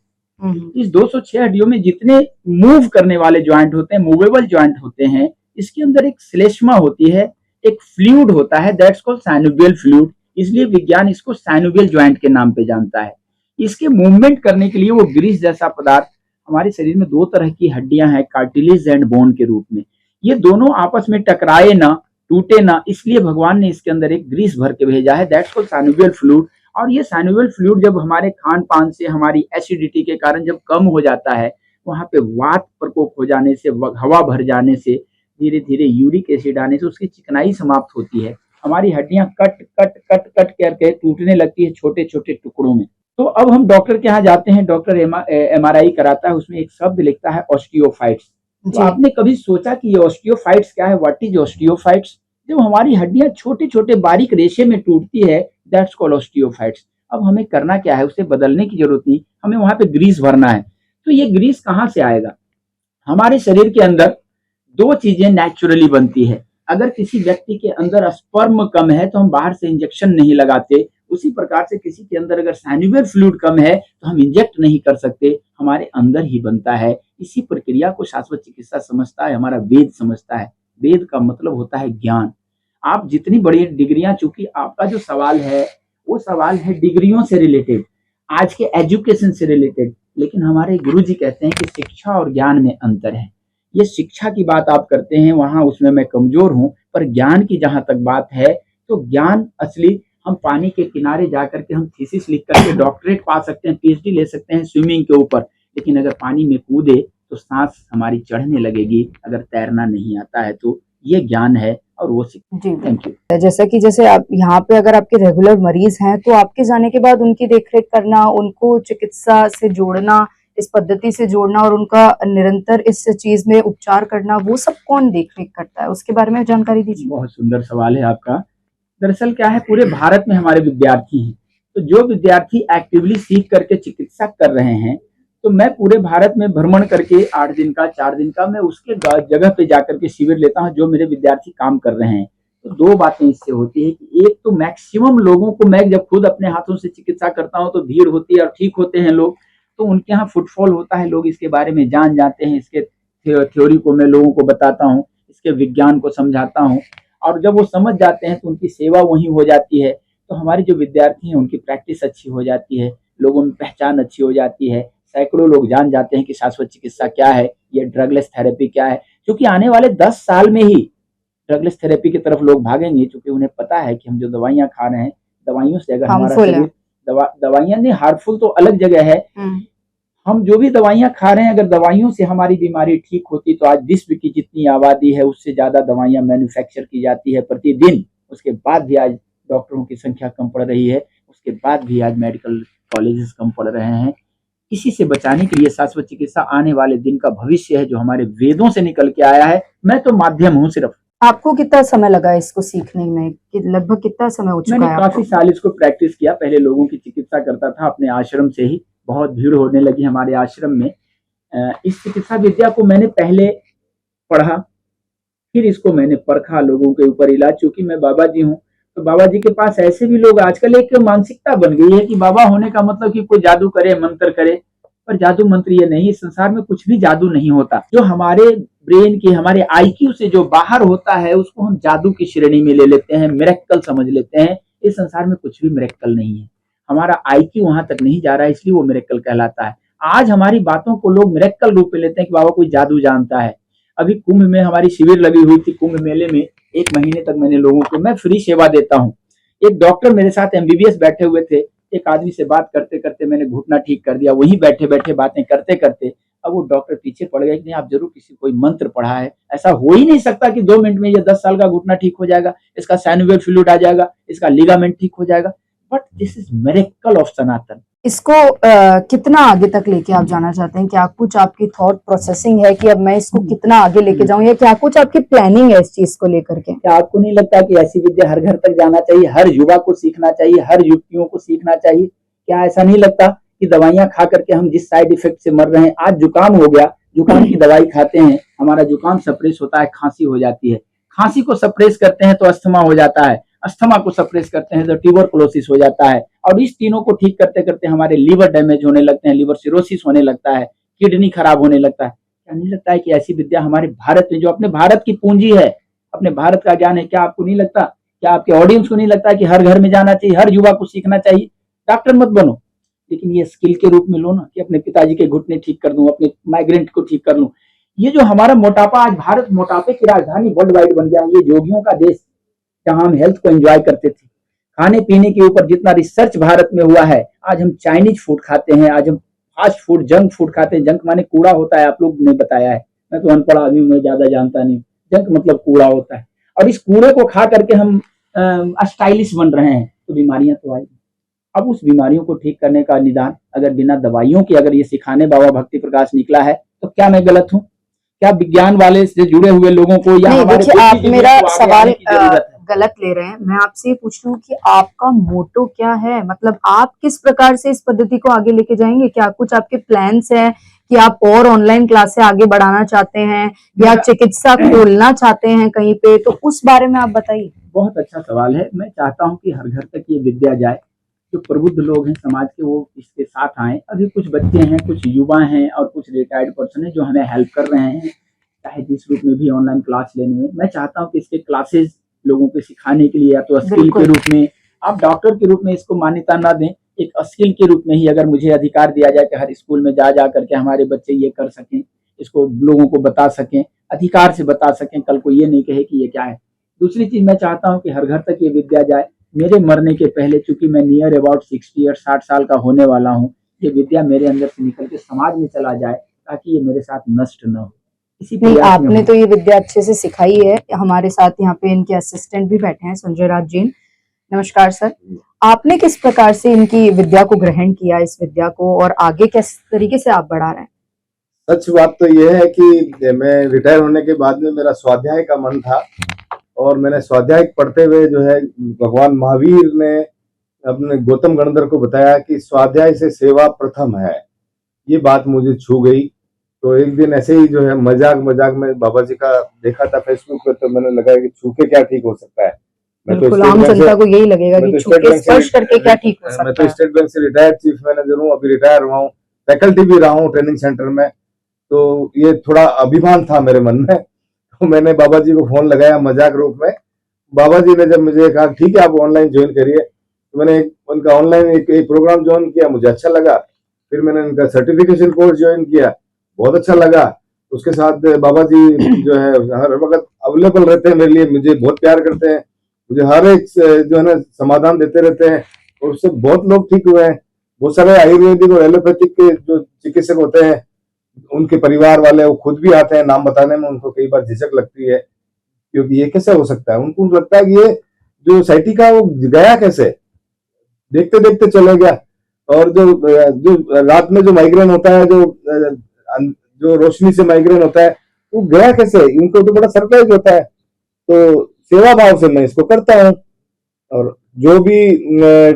इस 206 हड्डियों में जितने मूव करने वाले ज्वाइंट होते हैं, मूवेबल ज्वाइंट होते हैं, इसके अंदर एक श्लेष्मा होती है, एक फ्लूइड होता है, दैट्स कॉल्ड साइनोवियल फ्लूइड। इसलिए विज्ञान इसको साइनोवियल ज्वाइंट के नाम पे जानता है। इसके मूवमेंट करने के लिए वो ग्रीस जैसा पदार्थ, हमारे शरीर में 2 तरह की हड्डियां हैं, कार्टिलेज एंड बोन के रूप में। ये दोनों आपस में टकराए ना, टूटे ना, इसलिए भगवान ने इसके अंदर एक ग्रीस भर के भेजा है, दैट्स कॉल्ड साइनोवियल फ्लूइड। और ये साइनोवियल फ्लूइड जब हमारे खान पान से, हमारी एसिडिटी के कारण जब कम हो जाता है, वहां पे वात प्रकोप हो जाने से, हवा भर जाने से, धीरे धीरे यूरिक एसिड आने से उसकी चिकनाई समाप्त होती है। हमारी हड्डियां कट कट कट कट करके टूटने लगती है छोटे छोटे टुकड़ों में। तो अब हम डॉक्टर के यहाँ जाते हैं, डॉक्टर MRI कराता है, उसमें एक शब्द लिखता है ऑस्टियोफाइट्स। तो जी आपने कभी सोचा कि ये ऑस्टियोफाइट्स क्या है? What is osteophytes? जब हमारी हड्डियां छोटे छोटे बारीक रेशे में टूटती है, दैट्स कॉल्ड ऑस्टियोफाइट्स। अब हमें करना क्या है? उसे बदलने की जरूरत नहीं, हमें वहां पे ग्रीस भरना है। तो ये ग्रीस कहाँ से आएगा? हमारे शरीर के अंदर दो चीजें नेचुरली बनती है। अगर किसी व्यक्ति के अंदर स्पर्म कम है तो हम बाहर से इंजेक्शन नहीं लगाते, उसी प्रकार से किसी के अंदर अगर साइनोवियल फ्लूइड कम है तो हम इंजेक्ट नहीं कर सकते, हमारे अंदर ही बनता है। इसी प्रक्रिया को शाश्वत चिकित्सा समझता है, हमारा वेद समझता है। वेद का मतलब होता है ज्ञान। आप जितनी बड़ी डिग्रियां, चूंकि आपका जो सवाल है वो सवाल है डिग्रियों से रिलेटेड, आज के एजुकेशन से रिलेटेड, लेकिन हमारे गुरुजी कहते हैं कि शिक्षा और ज्ञान में अंतर है। ये शिक्षा की बात आप करते हैं, वहां उसमें मैं कमजोर हूं, पर ज्ञान की जहां तक बात है तो ज्ञान असली हम पानी के किनारे जाकर के हम थीसिस लिख करके डॉक्टरेट पा सकते हैं, PhD ले सकते हैं स्विमिंग के ऊपर, लेकिन अगर पानी में कूदे तो सांस हमारी चढ़ने लगेगी, अगर तैरना नहीं आता है तो। ये ज्ञान है और वो जी थैंक यू। जैसे आप यहाँ पे अगर आपके रेगुलर मरीज हैं तो आपके जाने के बाद उनकी देखरेख करना, उनको चिकित्सा से जोड़ना, इस पद्धति से जोड़ना और उनका निरंतर इस चीज में उपचार करना, वो सब कौन देखरेख करता है? उसके बारे में जानकारी दीजिए। बहुत सुंदर सवाल है आपका। दरअसल क्या है, पूरे भारत में हमारे विद्यार्थी हैं, तो जो विद्यार्थी एक्टिवली सीख करके चिकित्सा कर रहे हैं, तो मैं पूरे भारत में भ्रमण करके 8 दिन का 4 दिन का मैं उसके जगह पे जाकर के शिविर लेता हूँ जो मेरे विद्यार्थी काम कर रहे हैं। तो दो बातें इससे होती है कि एक तो मैक्सिमम लोगों को मैं जब खुद अपने हाथों से चिकित्सा करता हूँ तो भीड़ होती है और ठीक होते हैं लोग, तो उनके यहाँ फुटफॉल होता है, लोग इसके बारे में जान जाते हैं, इसके थ्योरी को मैं लोगों को बताता हूँ, इसके विज्ञान को समझाता हूँ, और जब वो समझ जाते हैं तो उनकी सेवा वहीं हो जाती है। तो हमारे जो विद्यार्थी हैं उनकी प्रैक्टिस अच्छी हो जाती है, लोगों में पहचान अच्छी हो जाती है, सैकड़ों लोग जान जाते हैं कि शाश्वत चिकित्सा क्या है, ये ड्रगलेस थेरेपी क्या है। क्योंकि आने वाले 10 साल में ही ड्रगलेस थेरेपी की तरफ लोग भागेंगे, क्योंकि उन्हें पता है कि हम जो दवाइयां खा रहे हैं, दवाइयों से अगर हमारा शरीर दवाइयां नहीं, हार्मफुल तो अलग जगह है, हम जो भी दवाइयां खा रहे हैं, अगर दवाइयों से हमारी बीमारी ठीक होती तो आज विश्व की जितनी आबादी है उससे ज्यादा दवाइयां मैन्युफैक्चर की जाती है प्रतिदिन। उसके बाद भी आज डॉक्टरों की संख्या कम पड़ रही है, उसके बाद भी आज मेडिकल कॉलेजेस कम पड़ रहे हैं। इसी से बचाने के लिए शाश्वत चिकित्सा आने वाले दिन का भविष्य है जो हमारे वेदों से निकल के आया है। मैं तो माध्यम हूँ सिर्फ। आपको कितना समय लगा इसको सीखने में? लगभग कितना समय हो चुका है? मैंने काफी साल इसको प्रैक्टिस किया। पहले लोगों की चिकित्सा करता था अपने आश्रम से ही, बहुत भीड़ होने लगी हमारे आश्रम में। इस चिकित्सा विद्या को मैंने पहले पढ़ा, फिर इसको मैंने परखा लोगों के ऊपर इलाज। चूंकि मैं बाबा जी हूँ तो बाबा जी के पास ऐसे भी लोग, आजकल एक मानसिकता बन गई है कि बाबा होने का मतलब कि कोई जादू करे, मंत्र करे, पर जादू मंत्र ये नहीं। इस संसार में कुछ भी जादू नहीं होता। जो हमारे ब्रेन के, हमारे IQ से जो बाहर होता है उसको हम जादू की श्रेणी में ले लेते हैं, मिरेकल समझ लेते हैं। इस संसार में कुछ भी मिरेकल नहीं है, हमारा IQ वहां तक नहीं जा रहा है, इसलिए वो मिरेकल कहलाता है। आज हमारी बातों को लोग मिरेकल रूप में लेते हैं कि बाबा कोई जादू जानता है। अभी कुंभ में हमारी शिविर लगी हुई थी, कुंभ मेले में 1 महीने तक मैंने लोगों को, मैं फ्री सेवा देता हूँ। एक डॉक्टर मेरे साथ MBBS बैठे हुए थे, एक आदमी से बात करते करते मैंने घुटना ठीक कर दिया, वहीं बैठे बैठे बातें करते करते। अब वो डॉक्टर पीछे पड़ गया कि नहीं, आप जरूर किसी कोई मंत्र पढ़ा है, ऐसा हो ही नहीं सकता कि 2 मिनट में ये 10 साल का घुटना ठीक हो जाएगा, इसका साइनोवियल फ्लूइड आ जाएगा, इसका लिगामेंट ठीक हो जाएगा। But this is miracle of Sanatan. इसको कितना आगे तक लेके आप जाना चाहते हैं? क्या कुछ आपकी थॉट प्रोसेसिंग है कि अब मैं इसको कितना आगे लेके जाऊं, या क्या कुछ आपकी प्लानिंग है इस चीज को लेकर के? क्या आपको नहीं लगता कि ऐसी विद्या हर घर तक जाना चाहिए, हर युवा को सीखना चाहिए, हर युवतियों को सीखना चाहिए? क्या ऐसा नहीं लगता कि दवाइयां खा करके हम जिस साइड इफेक्ट से मर रहे हैं, आज जुकाम हो गया, जुकाम की दवाई खाते हैं, हमारा जुकाम सप्रेस होता है, खांसी हो जाती है, खांसी को सप्रेस करते हैं तो अस्थमा हो जाता है, अस्थमा को सप्रेस करते हैं तो ट्यूबरकुलोसिस हो जाता है, और इस तीनों को ठीक करते करते हमारे लीवर डैमेज होने लगते हैं, लीवर सिरोसिस होने लगता है, किडनी खराब होने लगता है। क्या नहीं लगता है कि ऐसी विद्या हमारे भारत में, जो अपने भारत की पूंजी है, अपने भारत का ज्ञान है, क्या आपको नहीं लगता, क्या आपके ऑडियंस को नहीं लगता है कि हर घर में जाना चाहिए, हर युवा को सीखना चाहिए? डॉक्टर मत बनो, लेकिन ये स्किल के रूप में लो ना, कि अपने पिताजी के घुटने ठीक कर दूं, अपने माइग्रेंट को ठीक कर लूं। ये जो हमारा मोटापा, आज भारत मोटापे की राजधानी वर्ल्ड वाइड बन गया है, ये योगियों का देश, जहां हम हेल्थ को एंजॉय करते थे। खाने पीने के ऊपर जितना रिसर्च भारत में हुआ है, आज हम चाइनीज फूड खाते हैं, आज हम फास्ट फूड, जंक फूड खाते हैं। जंक माने कूड़ा होता है, आप लोग ने बताया है, मैं तो अनपढ़ आदमी, मैं ज्यादा जानता नहीं। जंक मतलब कूड़ा होता है, और इस कूड़े को खा करके हम स्टाइलिश बन रहे हैं, तो बीमारियां तो आएगी। अब उस बीमारियों को ठीक करने का निदान अगर बिना दवाइयों के अगर ये सिखाने बाबा भक्ति प्रकाश निकला है, तो क्या मैं गलत हूँ? क्या विज्ञान वाले से जुड़े हुए लोगों को या नहीं, हमारे देखिए आप बुद्धिजीवियों मेरा को आगे सवाल आने की जरूरत है? गलत ले रहे हैं। मैं आपसे ये पूछ रही हूँ कि आपका मोटो क्या है? मतलब आप किस प्रकार से इस पद्धति को आगे लेके जाएंगे? क्या कुछ आपके प्लान्स हैं कि आप और ऑनलाइन क्लासें आगे बढ़ाना चाहते हैं या मेरा चिकित्सा खोलना चाहते हैं कहीं पे? तो उस बारे में आप बताइए। बहुत अच्छा सवाल है। मैं चाहता हूँ कि हर घर तक ये विद्या जाए। जो प्रबुद्ध लोग हैं समाज के, वो इसके साथ आएँ। अभी कुछ बच्चे हैं, कुछ युवा हैं और कुछ रिटायर्ड पर्सन हैं जो हमें हेल्प कर रहे हैं, चाहे जिस रूप में भी ऑनलाइन क्लास लेने में। मैं चाहता हूँ कि इसके क्लासेस लोगों को सिखाने के लिए या तो स्किल के बिल्कुल। रूप में, आप डॉक्टर के रूप में इसको मान्यता ना दें, एक स्किल के रूप में ही अगर मुझे अधिकार दिया जाए कि हर स्कूल में जा करके हमारे बच्चे ये कर सकें, इसको लोगों को बता सकें, अधिकार से बता सकें, कल को ये नहीं कहे कि ये क्या है। दूसरी चीज़ मैं चाहता हूँ कि हर घर तक ये विद्या जाए। मेरे मरने के पहले, चूँकि मैं नियर अबाउट 60 या 60 साल का होने वाला हूँ, ये विद्या मेरे अंदर से निकल के समाज में चला जाए, ताकि ये मेरे साथ नष्ट ना हो। इसी नहीं, प्रयास में आपने हूँ। तो ये विद्या अच्छे से सिखाई है। हमारे साथ यहाँ पे इनके असिस्टेंट भी बैठे हैं, संजय राज जैन। नमस्कार सर। आपने किस प्रकार से इनकी विद्या को ग्रहण किया, इस विद्या को, और आगे किस तरीके से आप बढ़ा रहे हैं? सच बात तो यह है कि मैं रिटायर होने के बाद में मेरा स्वाध्याय का मन था, और मैंने स्वाध्याय पढ़ते हुए जो है भगवान महावीर ने अपने गौतम गणधर को बताया कि स्वाध्याय से सेवा प्रथम है। ये बात मुझे छू गई। तो एक दिन ऐसे ही जो है मजाक मजाक में बाबा जी का देखा था फेसबुक पे, तो मैंने लगाया कि छू के क्या ठीक हो सकता है। मैं तो बिल्कुल, स्टेट आम बैंक जनता से को यही लगेगा मैं कि तो छू स्टेट के बैंक से स्पर्श करके क्या ठीक हो मैं सकता तो है। स्टेट बैंक से रिटायर्ड चीफ मैनेजर हूँ, अभी रिटायर हुआ हूँ, फैकल्टी भी रहा हूँ ट्रेनिंग सेंटर में। तो ये थोड़ा अभिमान था मेरे मन में। तो मैंने बाबा जी को फोन लगाया मजाक रूप में। बाबा जी ने जब मुझे कहा ठीक है आप ऑनलाइन ज्वाइन करिए, तो मैंने उनका ऑनलाइन एक प्रोग्राम ज्वाइन किया, मुझे अच्छा लगा। फिर मैंने उनका सर्टिफिकेशन कोर्स ज्वाइन किया, बहुत अच्छा लगा। उसके साथ बाबा जी जो है हर वक्त अवेलेबल रहते हैं मेरे लिए, मुझे बहुत प्यार करते हैं, मुझे हर एक जो है ना समाधान देते रहते हैं, और उससे बहुत लोग ठीक हुए हैं। बहुत सारे आयुर्वेदिक और एलोपैथिक के जो चिकित्सक होते हैं, उनके परिवार वाले वो खुद भी आते हैं, नाम बताने में उनको कई बार झिझक लगती है, क्योंकि ये कैसे हो सकता है। उनको लगता है कि ये जो साइटिका वो गया कैसे, देखते देखते चले गया। और जो रात में जो माइग्रेन होता है, जो रोशनी से माइग्रेन होता है, वो गया कैसे, इनको तो बड़ा सरप्राइज होता है। तो सेवा भाव से मैं इसको करता हूँ, और जो भी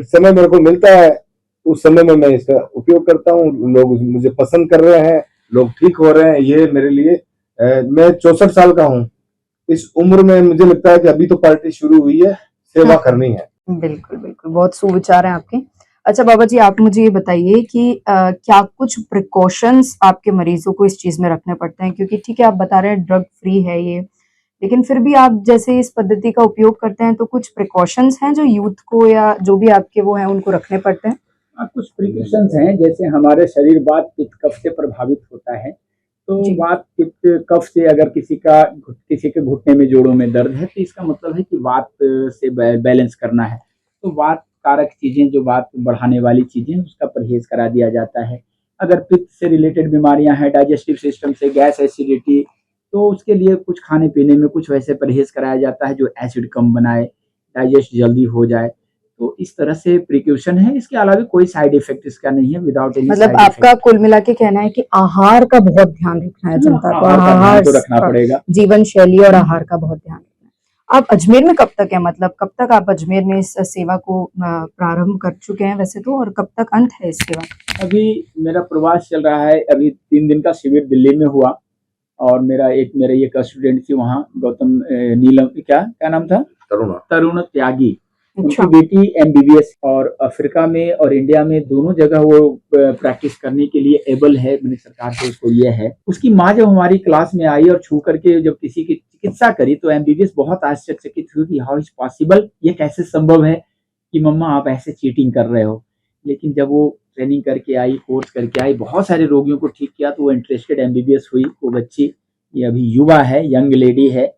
समय मेरे को मिलता है उस समय में मैं इसका उपयोग करता हूँ। लोग मुझे पसंद कर रहे हैं, लोग ठीक हो रहे हैं, ये मेरे लिए मैं 64 साल का हूँ। इस उम्र में मुझे लगता है कि अभी तो पार्टी शुरू हुई है, सेवा करनी है। बिल्कुल, बिल्कुल, बहुत सुविचार हैं आपके। अच्छा बाबा जी, आप मुझे ये बताइए कि क्या कुछ प्रिकॉशंस आपके मरीजों को इस चीज़ में रखने पड़ते हैं? क्योंकि ठीक है, आप बता रहे हैं ड्रग फ्री है ये, लेकिन फिर भी आप जैसे इस पद्धति का उपयोग करते हैं, तो कुछ प्रिकॉशंस हैं जो यूथ को या जो भी आपके वो हैं, उनको रखने पड़ते हैं? कुछ प्रिकॉशंस हैं, जैसे हमारे शरीर वात पित्त कफ से प्रभावित होता है। तो जी। वात पित्त कफ से अगर किसी के घुटने में जोड़ों में दर्द है, तो इसका मतलब है कि वात से बैलेंस करना है। तो वात कारक चीजें, जो वात बढ़ाने वाली चीजें, उसका परहेज करा दिया जाता है। अगर पित्त से रिलेटेड बीमारियां हैं, डाइजेस्टिव सिस्टम से, गैस एसिडिटी, तो उसके लिए कुछ खाने पीने में कुछ वैसे परहेज कराया जाता है जो एसिड कम बनाए, डाइजेस्ट जल्दी हो जाए। तो इस तरह से प्रिकॉशन है, इसके अलावा कोई साइड इफेक्ट इसका नहीं है, विदाउट एनी मतलब साइड आपका इफेक्ट। कुल मिला के कहना है कि आहार का बहुत ध्यान रखना है जनता को, आहार का ध्यान तो आहार रखना का, पड़ेगा। जीवन शैली और आहार का बहुत ध्यान रखना है। आप अजमेर में कब तक है? मतलब कब तक आप अजमेर में इस सेवा को प्रारंभ कर चुके हैं वैसे तो, और कब तक अंत है इस सेवा का? अभी मेरा प्रवास चल रहा है। अभी 3 दिन का शिविर दिल्ली में हुआ, और मेरा एक स्टूडेंट थी वहाँ, गौतम नीलम, क्या क्या नाम था, तरुण त्यागी। उनकी अच्छा। बेटी एमबीबीएस, और अफ्रीका में और इंडिया में दोनों जगह वो प्रैक्टिस करने के लिए एबल है। मैंने सरकार से उसको ये है। उसकी माँ जब हमारी क्लास में आई और छू करके जब किसी की चिकित्सा करी, तो एमबीबीएस बहुत आश्चर्यचकित हुई कि हाउ इज पॉसिबल, ये कैसे संभव है कि मम्मा आप ऐसे चीटिंग कर रहे हो। लेकिन जब वो ट्रेनिंग करके आई, कोर्स करके आई, बहुत सारे रोगियों को ठीक किया, तो वो इंटरेस्टेड एमबीबीएस हुई। वो बच्ची ये अभी युवा है, यंग लेडी है,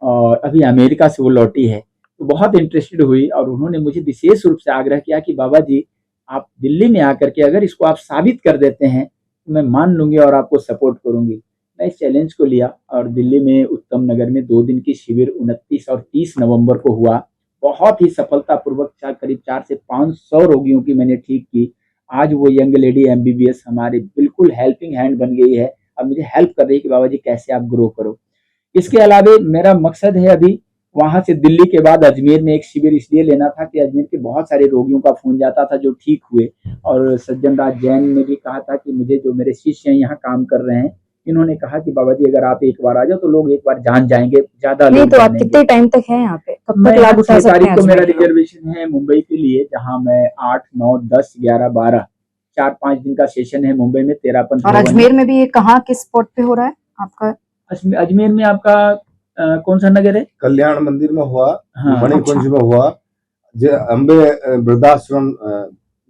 और अभी अमेरिका से वो लौटी है। तो बहुत इंटरेस्टेड हुई, और उन्होंने मुझे विशेष रूप से आग्रह किया कि बाबा जी आप दिल्ली में आकर के अगर इसको आप साबित कर देते हैं, तो मैं मान लूंगी और आपको सपोर्ट करूंगी। मैं इस चैलेंज को लिया, और दिल्ली में उत्तम नगर में 2 दिन की शिविर 29 और 30 नवंबर को हुआ। बहुत ही सफलतापूर्वक करीब 4 से 500 रोगियों की मैंने ठीक की। आज वो यंग लेडी एमबीबीएस हमारी बिल्कुल हेल्पिंग हैंड बन गई है। अब मुझे हेल्प कर रही है कि बाबा जी कैसे आप ग्रो करो। इसके अलावा मेरा मकसद है अभी वहां से दिल्ली के बाद अजमेर में एक शिविर इसलिए लेना था कि अजमेर के बहुत सारे रोगियों का फोन जाता था जो ठीक हुए, और सज्जन राज जैन ने भी कहा था कि मुझे जो मेरे शिष्य हैं यहाँ काम कर रहे हैं, इन्होंने कहा कि बाबा जी अगर आप एक बार आ जाओ तो लोग एक बार जान जाएंगे, ज्यादा नहीं लोग तो आप जानेंगे। कितने टाइम तक हैं यहाँ पे, कब मैं तक लाभ उठा 6 सकते तारीख हैं को मेरा अजमेर के लोग? रिजर्वेशन है मुंबई के लिए, जहाँ मैं 8, 9, 10, 11, 12 4-5 दिन का सेशन है मुंबई में, 13 पंथ और भवन में। अजमेर में भी ये कहाँ किस स्पॉट पे हो रहा है आपका? अजमेर में आपका कौन सा नगर है? कल्याण मंदिर में हुआ, हाँ, मणिकुंज अच्छा। में हुआ, अम्बे वृद्धाश्रम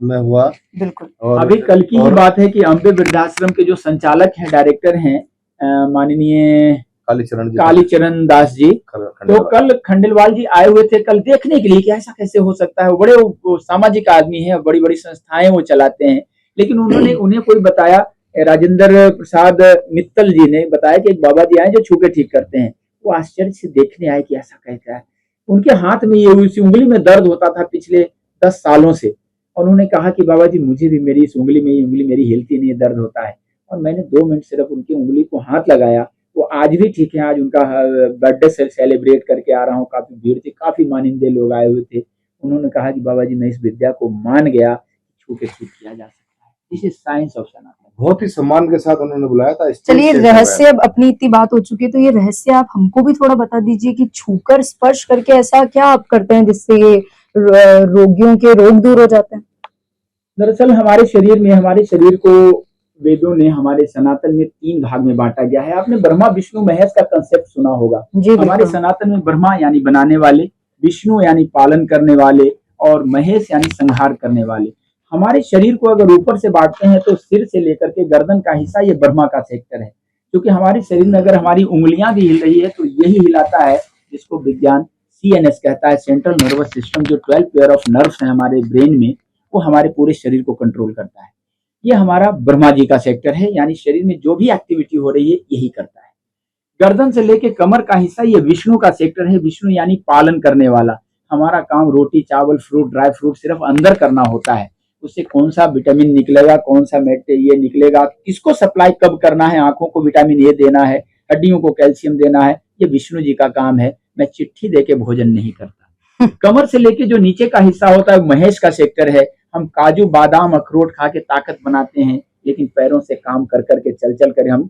में हुआ। बिल्कुल। और अभी कल की ही बात है कि अम्बे वृद्धाश्रम के जो संचालक हैं, डायरेक्टर हैं, माननीय कालीचरण दास जी, तो कल खंडेलवाल जी आए हुए थे कल देखने के लिए कि ऐसा कैसे हो सकता है। वो बड़े सामाजिक आदमी है, बड़ी बड़ी संस्थाएं वो चलाते हैं, लेकिन उन्होंने उन्हें कोई बताया, राजेंद्र प्रसाद मित्तल जी ने बताया कि एक बाबा जी आए जो छू के ठीक करते हैं। वो आश्चर्य से देखने आए कि ऐसा कैसा है। उनके हाथ में ये उसी उंगली में दर्द होता था पिछले 10 सालों से, और उन्होंने कहा कि बाबा जी मुझे भी मेरी इस उंगली में, ये उंगली मेरी हिलती नहीं है, दर्द होता है। और मैंने 2 मिनट सिर्फ उनकी उंगली को हाथ लगाया, वो आज भी ठीक है। आज उनका बर्थडे सेलिब्रेट करके आ रहा हूँ, काफी भीड़ थी, काफी मानिंदे लोग आए हुए थे। उन्होंने कहा कि बाबा जी मैं इस विद्या को मान गया, छू के ठीक किया जा सकता है। दिस इज साइंस ऑफ सनातन। बहुत ही सम्मान के साथ उन्होंने बुलाया था। चलिए रहस्य, अब अपनी इतनी बात हो चुकी है तो ये रहस्य आप हमको भी थोड़ा बता दीजिए कि छूकर स्पर्श करके ऐसा क्या आप करते हैं जिससे ये रोगियों के रोग दूर हो जाते हैं? दरअसल हमारे शरीर को वेदों ने हमारे सनातन में 3 भाग में बांटा गया है। आपने ब्रह्मा विष्णु महेश का कंसेप्ट सुना होगा। हमारे सनातन में ब्रह्मा यानी बनाने वाले, विष्णु यानी पालन करने वाले, और महेश यानी संहार करने वाले। हमारे शरीर को अगर ऊपर से बांटते हैं तो सिर से लेकर के गर्दन का हिस्सा ये ब्रह्मा का सेक्टर है, क्योंकि हमारे शरीर में अगर हमारी उंगलियां भी हिल रही है तो यही हिलाता है, जिसको विज्ञान CNS कहता है, सेंट्रल नर्वस सिस्टम। जो 12 पेयर ऑफ नर्व्स है हमारे ब्रेन में, वो हमारे पूरे शरीर को कंट्रोल करता है। ये हमारा ब्रह्मा जी का सेक्टर है, यानी शरीर में जो भी एक्टिविटी हो रही है यही करता है। गर्दन से लेके कमर का हिस्सा ये विष्णु का सेक्टर है। विष्णु यानी पालन करने वाला। हमारा काम रोटी चावल फ्रूट ड्राई फ्रूट सिर्फ अंदर करना होता है। उससे कौन सा विटामिन निकलेगा, कौन सा ये निकलेगा, किसको सप्लाई कब करना है, आंखों को विटामिन ए देना है, हड्डियों को कैल्शियम देना है, ये विष्णु जी का काम है। मैं चिट्ठी देके भोजन नहीं करता। कमर से लेके जो नीचे का हिस्सा होता है महेश का सेक्टर है। हम काजू बादाम अखरोट खा के ताकत बनाते हैं, लेकिन पैरों से काम कर करके चल कर हम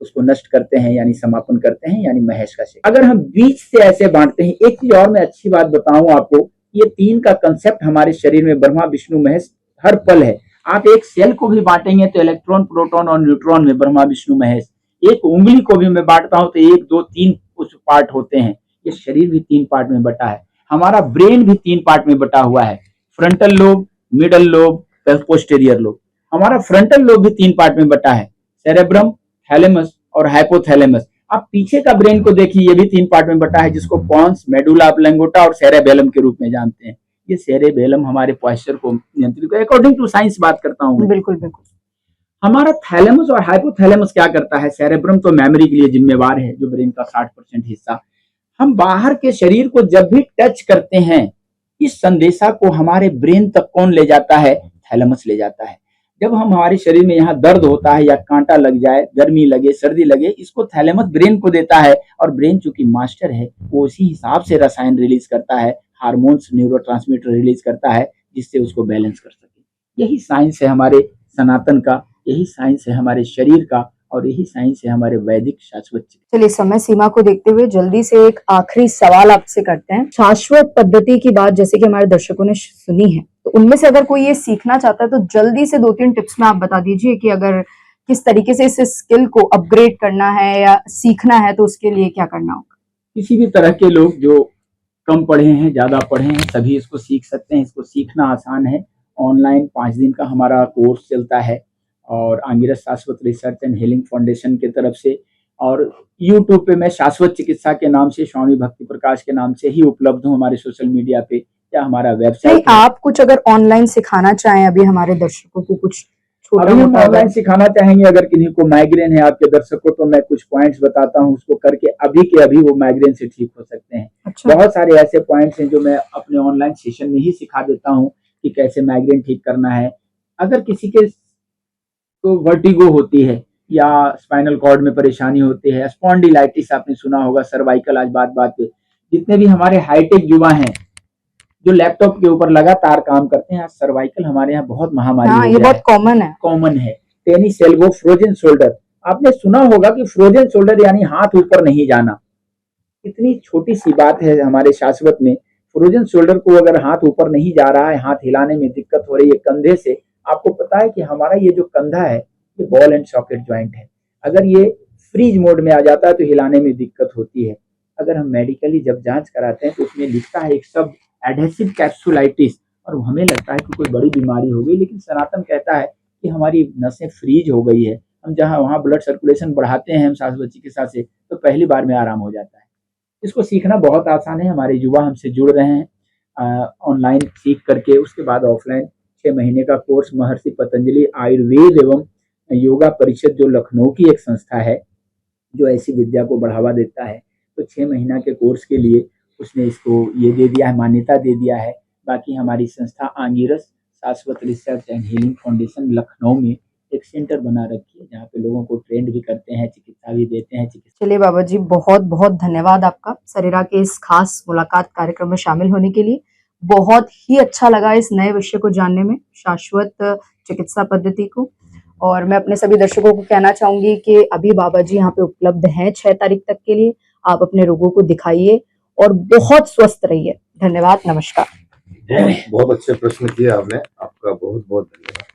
उसको नष्ट करते हैं, यानी समापन करते हैं, यानी महेश का सेक्टर। अगर हम बीच से ऐसे बांटते हैं, एक चीज और मैं अच्छी बात बताऊं आपको, ये 3 का कंसेप्ट हमारे शरीर में ब्रह्मा विष्णु महेश हर पल है। आप एक सेल को भी बांटेंगे तो इलेक्ट्रॉन प्रोटॉन और न्यूट्रॉन में ब्रह्मा विष्णु महेश। एक उंगली को भी मैं बांटता हूं तो 1 2 3 कुछ पार्ट होते हैं। ये शरीर भी 3 पार्ट में बटा है। हमारा ब्रेन भी 3 पार्ट में बटा हुआ है, frontal lobe, middle lobe, posterior lobe. हमारा फ्रंटल लोब भी 3 पार्ट में बटा है, सेरेब्रम, थैलेमस और हाइपोथैलेमस। आप पीछे का ब्रेन को देखिए, ये भी 3 पार्ट में बटा है, जिसको पॉन्स, मेडुला ऑब्लंगोटा और सेरेबेलम के रूप में जानते हैं। ये सेरेबेलम हमारे पॉस्चर को नियंत्रित, अकॉर्डिंग टू साइंस बात करता हूँ। बिल्कुल बिल्कुल। हमारा थैलेमस और हाइपोथैलेमस क्या करता है? सेरेब्रम तो मेमोरी के लिए जिम्मेवार है, जो ब्रेन का 60% हिस्सा। हम बाहर के शरीर को जब भी टच करते हैं, इस संदेशा को हमारे ब्रेन तक कौन ले जाता है? थैलेमस ले जाता है। जब हम हमारे शरीर में यहाँ दर्द होता है या कांटा लग जाए, गर्मी लगे, सर्दी लगे, इसको थैलेमस ब्रेन को देता है, और ब्रेन चूंकि मास्टर है वो उसी हिसाब से रसायन रिलीज करता है, हार्मोन्स, न्यूरोट्रांसमीटर रिलीज करता है, जिससे उसको बैलेंस कर सके। यही साइंस है हमारे सनातन का, यही साइंस है हमारे शरीर का, और यही साइंस है हमारे वैदिक शाश्वत। चलिए समय सीमा को देखते हुए जल्दी से एक आखिरी सवाल आपसे करते हैं। शाश्वत पद्धति की बात जैसे कि हमारे दर्शकों ने सुनी है, तो उनमें से अगर कोई ये सीखना चाहता है तो जल्दी से 2-3 टिप्स में आप बता दीजिए कि अगर किस तरीके से इस स्किल को अपग्रेड करना है या सीखना है तो उसके लिए क्या करना होगा। किसी भी तरह के लोग जो कम पढ़े हैं, ज्यादा पढ़े हैं, सभी इसको सीख सकते हैं। इसको सीखना आसान है। ऑनलाइन 5 दिन का हमारा कोर्स चलता है, और आंगिरस शाश्वत रिसर्च एंड हीलिंग फाउंडेशन की तरफ से, और यूट्यूब पे मैं शाश्वत चिकित्सा के नाम से, स्वामी भक्ति प्रकाश के नाम से ही उपलब्ध हूँ हमारे सोशल मीडिया पे या हमारा वेबसाइट। आप कुछ अगर ऑनलाइन सिखाना चाहें अभी हमारे दर्शकों को, कुछ छोटा अभी हम मोटा ऑनलाइन सिखाना चाहेंगे। अगर किन्हीं को माइग्रेन है आपके दर्शकों, तो मैं कुछ पॉइंट्स बताता हूँ, उसको करके अभी के अभी वो माइग्रेन से ठीक हो सकते हैं। अच्छा, बहुत सारे ऐसे पॉइंट्स हैं जो मैं अपने ऑनलाइन सेशन में ही सिखा देता हूँ कि कैसे माइग्रेन ठीक करना है। अगर किसी के तो वर्टिगो होती है या स्पाइनल कॉर्ड में परेशानी होती है, स्पॉन्डिलाइटिस आपने सुना होगा, सर्वाइकल, आज बात बात पे जितने भी हमारे हाईटेक युवा हैं जो लैपटॉप के ऊपर लगातार काम करते हैं, आज सर्वाइकल हमारे यहाँ बहुत महामारी हाँ हो ये गया बहुत है, कॉमन है। कॉमन है। टेनिस एल्बो, फ्रोजन शोल्डर, आपने सुना होगा कि फ्रोजन शोल्डर यानी हाथ ऊपर नहीं जाना। इतनी छोटी सी बात है हमारे शाश्वत में, फ्रोजन शोल्डर को अगर हाथ ऊपर नहीं जा रहा है, हाथ हिलाने में दिक्कत हो रही है कंधे से, आपको पता है कि हमारा ये जो कंधा है ये बॉल एंड सॉकेट ज्वाइंट है। अगर ये फ्रीज मोड में आ जाता है तो हिलाने में दिक्कत होती है। अगर हम मेडिकली जब जांच कराते हैं तो उसमें लिखता है एक शब्द एडहेसिव कैप्सुलाइटिस, और हमें लगता है कि कोई बड़ी बीमारी हो गई, लेकिन सनातन कहता है कि हमारी नसें फ्रीज हो गई है। हम जहाँ वहाँ ब्लड सर्कुलेशन बढ़ाते हैं हम शाश्वत चिकित्सा से, तो पहली बार में आराम हो जाता है। इसको सीखना बहुत आसान है। हमारे युवा हमसे जुड़ रहे हैं ऑनलाइन सीख करके, उसके बाद ऑफलाइन 6 महीने का कोर्स महर्षि पतंजलि आयुर्वेद एवं योगा परिषद, जो लखनऊ की एक संस्था है जो ऐसी विद्या को बढ़ावा देता है, तो 6 महीना के कोर्स के लिए उसने इसको ये दे दिया है, मान्यता दे दिया है। बाकी हमारी संस्था आंगिरस शाश्वत research and healing foundation Lucknow में एक सेंटर बना रखी है, जहाँ पे लोगों को ट्रेंड भी करते हैं, चिकित्सा भी देते हैं। चिकित्सा चलिए बाबा जी, बहुत बहुत धन्यवाद आपका सरेरा के इस खास मुलाकात कार्यक्रम में शामिल होने के लिए। बहुत ही अच्छा लगा इस नए विषय को जानने में, शाश्वत चिकित्सा पद्धति को। और मैं अपने सभी दर्शकों को कहना चाहूंगी कि अभी बाबा जी यहाँ पे उपलब्ध हैं 6 तारीख तक के लिए। आप अपने रोगों को दिखाइए और बहुत स्वस्थ रहिए। धन्यवाद, नमस्कार। बहुत अच्छे प्रश्न किए आपने, आपका बहुत बहुत धन्यवाद।